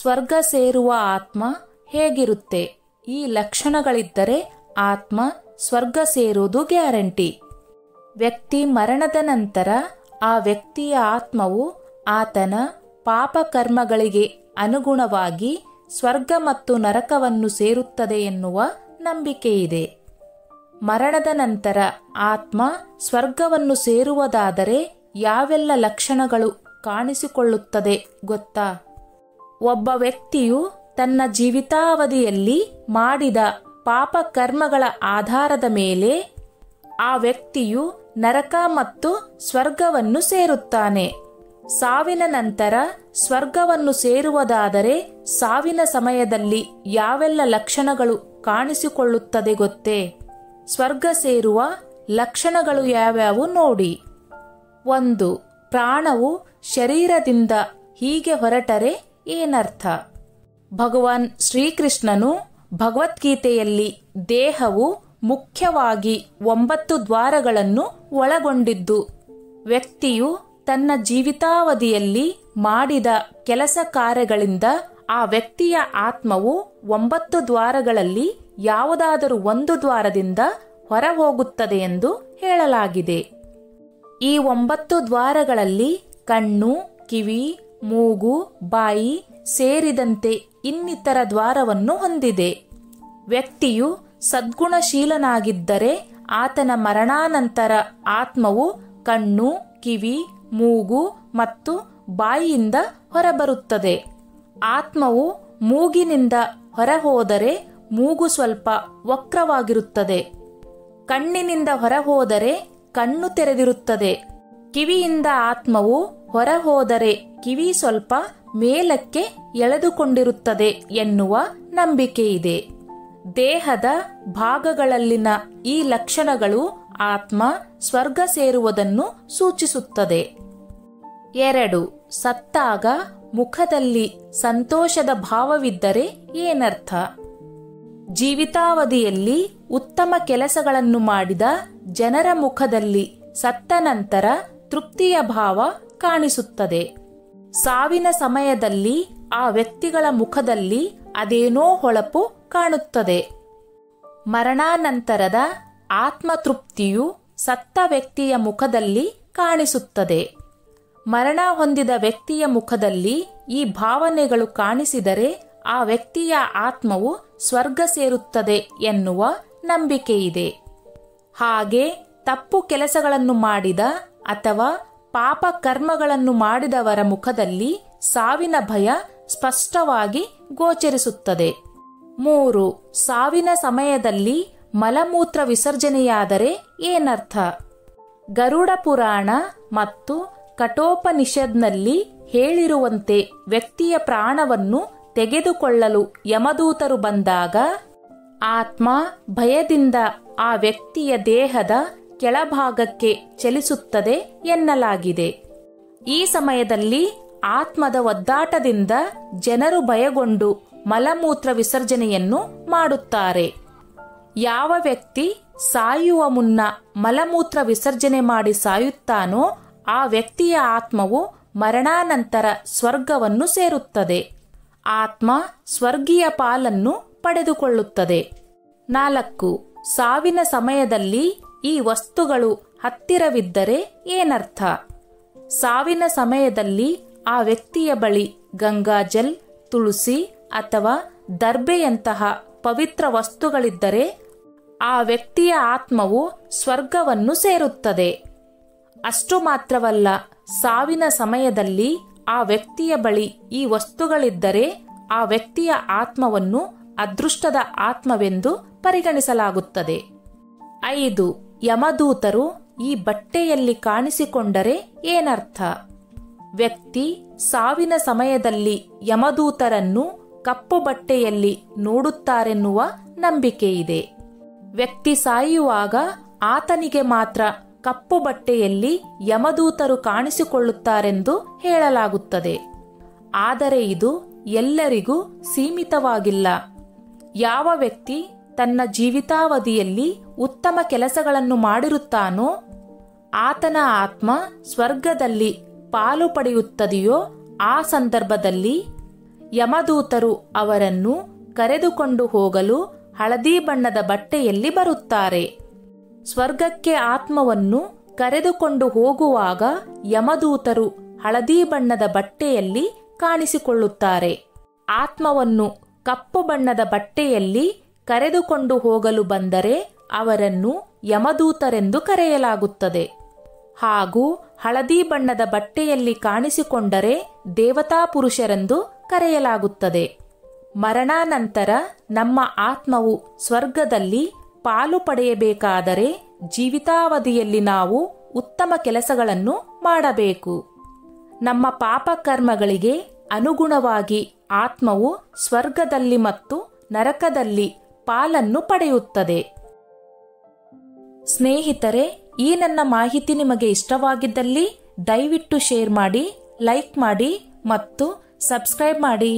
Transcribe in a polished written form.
ಸ್ವರ್ಗ ಸೇರುವ ಆತ್ಮ ಹೇಗಿರುತ್ತೆ? ಈ ಲಕ್ಷಣಗಳಿದ್ದರೆ ಆತ್ಮ ಸ್ವರ್ಗ ಸೇರುವುದು ಗ್ಯಾರಂಟಿ. ವ್ಯಕ್ತಿ ಮರಣದ ನಂತರ ಆ ವ್ಯಕ್ತಿಯ ಆತ್ಮವು ಆತನ ಪಾಪ ಕರ್ಮಗಳಿಗೆ ಅನುಗುಣವಾಗಿ ಸ್ವರ್ಗ ಮತ್ತು ನರಕವನ್ನು ಸೇರುತ್ತದೆ ಎನ್ನುವ ನಂಬಿಕೆಯಿದೆ. ಮರಣದ ನಂತರ ಆತ್ಮ ಸ್ವರ್ಗವನ್ನು ಸೇರುವುದಾದರೆ ಯಾವೆಲ್ಲ ಲಕ್ಷಣಗಳು ಕಾಣಿಸಿಕೊಳ್ಳುತ್ತದೆ ಗೊತ್ತಾ? ಒಬ್ಬ ವ್ಯಕ್ತಿಯು ತನ್ನ ಜೀವಿತಾವಧಿಯಲ್ಲಿ ಮಾಡಿದ ಪಾಪ ಕರ್ಮಗಳ ಆಧಾರದ ಮೇಲೆ ಆ ವ್ಯಕ್ತಿಯು ನರಕ ಮತ್ತು ಸ್ವರ್ಗವನ್ನು ಸೇರುತ್ತಾನೆ. ಸಾವಿನ ನಂತರ ಸ್ವರ್ಗವನ್ನು ಸೇರುವುದಾದರೆ ಸಾವಿನ ಸಮಯದಲ್ಲಿ ಯಾವೆಲ್ಲ ಲಕ್ಷಣಗಳು ಕಾಣಿಸಿಕೊಳ್ಳುತ್ತದೆ ಗೊತ್ತೇ? ಸ್ವರ್ಗ ಸೇರುವ ಲಕ್ಷಣಗಳು ಯಾವ್ಯಾವು ನೋಡಿ. 1. ಪ್ರಾಣವು ಶರೀರದಿಂದ ಹೀಗೆ ಹೊರಟರೆ ಏನರ್ಥ? ಭಗವಾನ್ ಶ್ರೀಕೃಷ್ಣನು ಭಗವದ್ಗೀತೆಯಲ್ಲಿ ದೇಹವು ಮುಖ್ಯವಾಗಿ 9 ದ್ವಾರಗಳನ್ನು ಒಳಗೊಂಡಿದ್ದು, ವ್ಯಕ್ತಿಯು ತನ್ನ ಜೀವಿತಾವಧಿಯಲ್ಲಿ ಮಾಡಿದ ಕೆಲಸ ಕಾರ್ಯಗಳಿಂದ ಆ ವ್ಯಕ್ತಿಯ ಆತ್ಮವು 9 ದ್ವಾರಗಳಲ್ಲಿ ಯಾವುದಾದರೂ ಒಂದು ದ್ವಾರದಿಂದ ಹೊರ ಹೋಗುತ್ತದೆ ಎಂದು ಹೇಳಲಾಗಿದೆ. ಈ 9 ದ್ವಾರಗಳಲ್ಲಿ ಕಣ್ಣು, ಕಿವಿ, ಮೂಗು, ಬಾಯಿ ಸೇರಿದಂತೆ ಇನ್ನಿತರ ದ್ವಾರವನ್ನು ಹೊಂದಿದೆ. ವ್ಯಕ್ತಿಯು ಸದ್ಗುಣಶೀಲನಾಗಿದ್ದರೆ ಆತನ ಮರಣಾನಂತರ ಆತ್ಮವು ಕಣ್ಣು, ಕಿವಿ, ಮೂಗು ಮತ್ತು ಬಾಯಿಯಿಂದ ಹೊರಬರುತ್ತದೆ. ಆತ್ಮವು ಮೂಗಿನಿಂದ ಹೊರಹೋದರೆ ಮೂಗು ಸ್ವಲ್ಪ ವಕ್ರವಾಗಿರುತ್ತದೆ. ಕಣ್ಣಿನಿಂದ ಹೊರಹೋದರೆ ಕಣ್ಣು ತೆರೆದಿರುತ್ತದೆ. ಕಿವಿಯಿಂದ ಆತ್ಮವು ಹೊರಹೋದರೆ ಕಿವಿ ಸ್ವಲ್ಪ ಮೇಲಕ್ಕೆ ಎಳೆದುಕೊಂಡಿರುತ್ತದೆ ಎನ್ನುವ ನಂಬಿಕೆಯಿದೆ. ದೇಹದ ಭಾಗಗಳಲ್ಲಿನ ಈ ಲಕ್ಷಣಗಳು ಆತ್ಮ ಸ್ವರ್ಗ ಸೇರುವುದನ್ನು ಸೂಚಿಸುತ್ತದೆ. 2. ಸತ್ತಾಗ ಮುಖದಲ್ಲಿ ಸಂತೋಷದ ಭಾವವಿದ್ದರೆ ಏನರ್ಥ? ಜೀವಿತಾವಧಿಯಲ್ಲಿ ಉತ್ತಮ ಕೆಲಸಗಳನ್ನು ಮಾಡಿದ ಜನರ ಮುಖದಲ್ಲಿ ಸತ್ತ ನಂತರ ತೃಪ್ತಿಯ ಭಾವ ಕಾಣಿಸುತ್ತದೆ. ಸಾವಿನ ಸಮಯದಲ್ಲಿ ಆ ವ್ಯಕ್ತಿಗಳ ಮುಖದಲ್ಲಿ ಅದೇನೋ ಹೊಳಪು ಕಾಣುತ್ತದೆ. ಮರಣಾನಂತರದ ಆತ್ಮತೃಪ್ತಿಯು ಸತ್ತ ವ್ಯಕ್ತಿಯ ಮುಖದಲ್ಲಿ ಕಾಣಿಸುತ್ತದೆ. ಮರಣ ಹೊಂದಿದ ವ್ಯಕ್ತಿಯ ಮುಖದಲ್ಲಿ ಈ ಭಾವನೆಗಳು ಕಾಣಿಸಿದರೆ ಆ ವ್ಯಕ್ತಿಯ ಆತ್ಮವು ಸ್ವರ್ಗ ಸೇರುತ್ತದೆ ಎನ್ನುವ ನಂಬಿಕೆಯಿದೆ. ಹಾಗೆ ತಪ್ಪು ಕೆಲಸಗಳನ್ನು ಮಾಡಿದ ಅಥವಾ ಪಾಪ ಕರ್ಮಗಳನ್ನು ಮಾಡಿದವರ ಮುಖದಲ್ಲಿ ಸಾವಿನ ಭಯ ಸ್ಪಷ್ಟವಾಗಿ ಗೋಚರಿಸುತ್ತದೆ. 3. ಸಾವಿನ ಸಮಯದಲ್ಲಿ ಮಲಮೂತ್ರ ವಿಸರ್ಜನೆಯಾದರೆ ಏನರ್ಥ? ಗರುಡ ಪುರಾಣ ಮತ್ತು ಕಠೋಪನಿಷದ್ನಲ್ಲಿ ಹೇಳಿರುವಂತೆ ವ್ಯಕ್ತಿಯ ಪ್ರಾಣವನ್ನು ತೆಗೆದುಕೊಳ್ಳಲು ಯಮದೂತರು ಬಂದಾಗ ಆತ್ಮ ಭಯದಿಂದ ಆ ವ್ಯಕ್ತಿಯ ದೇಹದ ಕೆಳಭಾಗಕ್ಕೆ ಚಲಿಸುತ್ತದೆ ಎನ್ನಲಾಗಿದೆ. ಈ ಸಮಯದಲ್ಲಿ ಆತ್ಮದ ಒದ್ದಾಟದಿಂದ ಜನರು ಭಯಗೊಂಡು ಮಲಮೂತ್ರ ವಿಸರ್ಜನೆಯನ್ನು ಮಾಡುತ್ತಾರೆ. ಯಾವ ವ್ಯಕ್ತಿ ಸಾಯುವ ಮುನ್ನ ಮಲಮೂತ್ರ ವಿಸರ್ಜನೆ ಮಾಡಿ ಸಾಯುತ್ತಾನೋ ಆ ವ್ಯಕ್ತಿಯ ಆತ್ಮವು ಮರಣಾನಂತರ ಸ್ವರ್ಗವನ್ನು ಸೇರುತ್ತದೆ. ಆತ್ಮ ಸ್ವರ್ಗೀಯ ಪಾಲನ್ನು ಪಡೆದುಕೊಳ್ಳುತ್ತದೆ. 4. ಸಾವಿನ ಸಮಯದಲ್ಲಿ ಈ ವಸ್ತುಗಳು ಹತ್ತಿರವಿದ್ದರೆ ಏನರ್ಥ? ಸಾವಿನ ಸಮಯದಲ್ಲಿ ಆ ವ್ಯಕ್ತಿಯ ಬಳಿ ಗಂಗಾಜಲ್, ತುಳಸಿ ಅಥವಾ ದರ್ಬೆಯಂತಹ ಪವಿತ್ರ ವಸ್ತುಗಳಿದ್ದರೆ ಆ ವ್ಯಕ್ತಿಯ ಆತ್ಮವು ಸ್ವರ್ಗವನ್ನು ಸೇರುತ್ತದೆ. ಅಷ್ಟು ಮಾತ್ರವಲ್ಲ, ಸಾವಿನ ಸಮಯದಲ್ಲಿ ಆ ವ್ಯಕ್ತಿಯ ಬಳಿ ಈ ವಸ್ತುಗಳಿದ್ದರೆ ಆ ವ್ಯಕ್ತಿಯ ಆತ್ಮವನ್ನು ಅದೃಷ್ಟದ ಆತ್ಮವೆಂದು ಪರಿಗಣಿಸಲಾಗುತ್ತದೆ. 5. ಯಮದೂತರು ಈ ಬಟ್ಟೆಯಲ್ಲಿ ಕಾಣಿಸಿಕೊಂಡರೆ ಏನರ್ಥ? ವ್ಯಕ್ತಿ ಸಾವಿನ ಸಮಯದಲ್ಲಿ ಯಮದೂತರನ್ನು ಕಪ್ಪು ಬಟ್ಟೆಯಲ್ಲಿ ನೋಡುತ್ತಾರೆನ್ನುವ ನಂಬಿಕೆಯಿದೆ. ವ್ಯಕ್ತಿ ಸಾಯುವಾಗ ಆತನಿಗೆ ಮಾತ್ರ ಕಪ್ಪು ಬಟ್ಟೆಯಲ್ಲಿ ಯಮದೂತರು ಕಾಣಿಸಿಕೊಳ್ಳುತ್ತಾರೆಂದು ಹೇಳಲಾಗುತ್ತದೆ. ಆದರೆ ಇದು ಎಲ್ಲರಿಗೂ ಸೀಮಿತವಾಗಿಲ್ಲ. ಯಾವ ವ್ಯಕ್ತಿ ತನ್ನ ಜೀವಿತಾವಧಿಯಲ್ಲಿ ಉತ್ತಮ ಕೆಲಸಗಳನ್ನು ಮಾಡಿರುತ್ತಾನೋ ಆತನ ಆತ್ಮ ಸ್ವರ್ಗದಲ್ಲಿ ಪಾಲು ಪಡೆಯುತ್ತದೆಯೋ ಆ ಸಂದರ್ಭದಲ್ಲಿ ಯಮದೂತರು ಅವರನ್ನು ಕರೆದುಕೊಂಡು ಹೋಗಲು ಹಳದಿ ಬಣ್ಣದ ಬಟ್ಟೆಯಲ್ಲಿ ಬರುತ್ತಾರೆ. ಸ್ವರ್ಗಕ್ಕೆ ಆತ್ಮವನ್ನು ಕರೆದುಕೊಂಡು ಹೋಗುವಾಗ ಯಮದೂತರು ಹಳದಿ ಬಣ್ಣದ ಬಟ್ಟೆಯಲ್ಲಿ ಕಾಣಿಸಿಕೊಳ್ಳುತ್ತಾರೆ. ಆತ್ಮವನ್ನು ಕಪ್ಪು ಬಣ್ಣದ ಬಟ್ಟೆಯಲ್ಲಿ ಕರೆದುಕೊಂಡು ಹೋಗಲು ಬಂದರೆ ಅವರನ್ನು ಯಮದೂತರೆಂದು ಕರೆಯಲಾಗುತ್ತದೆ. ಹಾಗೂ ಹಳದಿ ಬಣ್ಣದ ಬಟ್ಟೆಯಲ್ಲಿ ಕಾಣಿಸಿಕೊಂಡರೆ ದೇವತಾ ಪುರುಷರೆಂದು ಕರೆಯಲಾಗುತ್ತದೆ. ಮರಣಾನಂತರ ನಮ್ಮ ಆತ್ಮವು ಸ್ವರ್ಗದಲ್ಲಿ ಪಾಲು ಪಡೆಯಬೇಕಾದರೆ ಜೀವಿತಾವಧಿಯಲ್ಲಿ ನಾವು ಉತ್ತಮ ಕೆಲಸಗಳನ್ನು ಮಾಡಬೇಕು. ನಮ್ಮ ಪಾಪಕರ್ಮಗಳಿಗೆ ಅನುಗುಣವಾಗಿ ಆತ್ಮವು ಸ್ವರ್ಗದಲ್ಲಿ ಮತ್ತು ನರಕದಲ್ಲಿ ಪಾಲನ್ನು ಪಡೆಯುತ್ತದೆ. ಸ್ನೇಹಿತರೆ, ಈ ನನ್ನ ಮಾಹಿತಿ ನಿಮಗೆ ಇಷ್ಟವಾಗಿದ್ದಲ್ಲಿ ದಯವಿಟ್ಟು ಶೇರ್ ಮಾಡಿ, ಲೈಕ್ ಮಾಡಿ ಮತ್ತು ಸಬ್ಸ್ಕ್ರೈಬ್ ಮಾಡಿ.